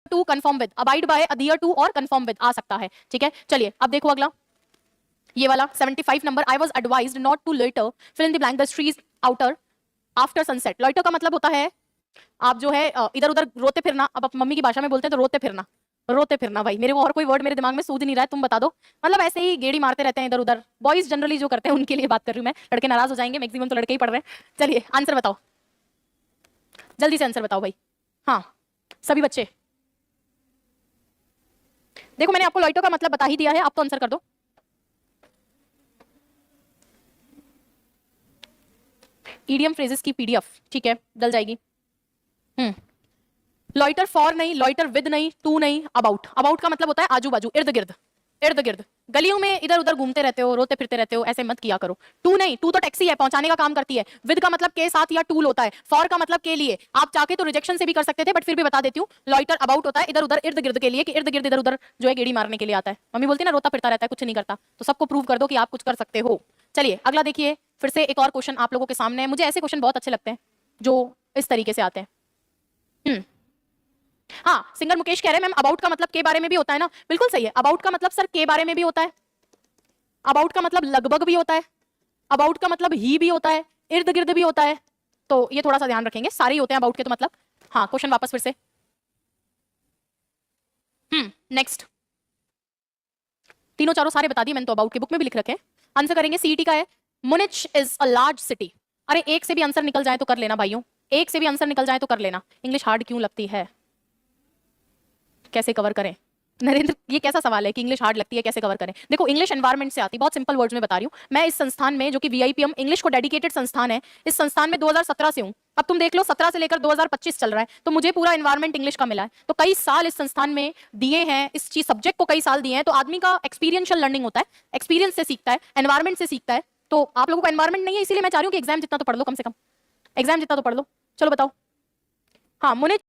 To, confirm with, abide by, adhere to और confirm with आ सकता है, ठीक है। चलिए अब देखो अगला, ये वाला 75 number, I was advised not to loiter, fill in the blank, the trees outer after sunset. Loiter का मतलब होता है आप जो है इधर उधर रोते फिरना। अब आप मम्मी की भाषा में बोलते हैं तो रोते फिरना, रोते फिरना। भाई मेरे को और कोई वर्ड मेरे दिमाग में सूझ नहीं रहा है, तुम बता दो। मतलब ऐसे ही गेड़ी मारते रहते हैं इधर उधर, बॉयज जनरली जो करते हैं उनके लिए बात कर रही हूँ मैं, लड़के नाराज हो जाएंगे, मैक्सिमम तो लड़के ही पढ़ रहे हैं। चलिए आंसर बताओ, जल्दी से आंसर बताओ भाई। हाँ सभी बच्चे, देखो मैंने आपको लॉइटर का मतलब बता ही दिया है, आप तो आंसर कर दो। ईडियम फ्रेजेस की पीडीएफ, ठीक है डल जाएगी। लॉइटर फॉर नहीं, लॉइटर विद नहीं, टू नहीं, अबाउट। अबाउट का मतलब होता है आजू बाजू, इर्द गिर्द, इर्द गिर्द। गलियों में इधर उधर घूमते रहते हो, रोते फिरते रहते हो, ऐसे मत किया करो। टू नहीं, टू तो टैक्सी है, पहुंचाने का काम करती है। विद का मतलब के साथ या टूल होता है। फॉर का मतलब के लिए, आप चाहे तो रिजेक्शन से भी कर सकते थे, बट फिर भी बता देती हूँ, लॉइटर अबाउट होता है इधर उधर, इर्द गिर्द के लिए, कि इर्द गिर्द इधर उधर जो है गेड़ी मारने के लिए आता है। मम्मी बोलती है ना रोता फिरता रहता है, कुछ नहीं करता, तो सबको प्रूव कर दो कि आप कुछ कर सकते हो। चलिए अगला देखिए, फिर से एक और क्वेश्चन आप लोगों के सामने है। मुझे ऐसे क्वेश्चन बहुत अच्छे लगते हैं जो इस तरीके से आते हैं। हाँ सिंगर मुकेश कह रहे हैं मैम अबाउट का मतलब के बारे में भी होता है ना, बिल्कुल सही है। अबाउट का मतलब सर के बारे में भी होता है, अबाउट का मतलब लगभग भी होता है, अबाउट का मतलब ही भी होता है, इर्द गिर्द भी होता है। तो ये थोड़ा सा ध्यान रखेंगे, सारे ही होते हैं अबाउट के तो मतलब। हाँ क्वेश्चन वापस फिर से। नेक्स्ट, तीनों चारों सारे बता दिए मैंने, तो अबाउट के बुक में भी लिख रखे हैं। आंसर करेंगे, सीईटी का है, मुनिच इज अ लार्ज सिटी। अरे एक से भी आंसर निकल जाए तो कर लेना भाइयों, एक से भी आंसर निकल जाए तो कर लेना। इंग्लिश हार्ड क्यों लगती है, कैसे कवर करें? नरेंद्र ये कैसा सवाल है कि इंग्लिश हार्ड लगती है कैसे कवर करें? देखो इंग्लिश एनवायरनमेंट से आती, बहुत सिंपल वर्ड्स में बता रही हूँ मैं। इस संस्थान में जो कि वीआईपीएम इंग्लिश को डेडिकेटेड संस्थान है, इस संस्थान में 2017 से हूँ। अब तुम देख लो 17 से लेकर 2025 चल रहा है, तो मुझे पूरा एनवायरनमेंट इंग्लिश का मिला है। तो कई साल इस संस्थान में दिए हैं, इस चीज सब्जेक्ट को कई साल दिए हैं, तो आदमी का एक्सपीरियंशियल लर्निंग होता है, एक्सपीरियंस से सीखता है, एनवायरनमेंट से सीखता है। तो आप लोगों को एनवायरनमेंट नहीं है, इसीलिए मैं चाह रही हूँ कि एग्जाम जितना तो पढ़ लो, कम से कम एग्जाम जितना तो पढ़ लो। चलो बताओ। हाँ मुने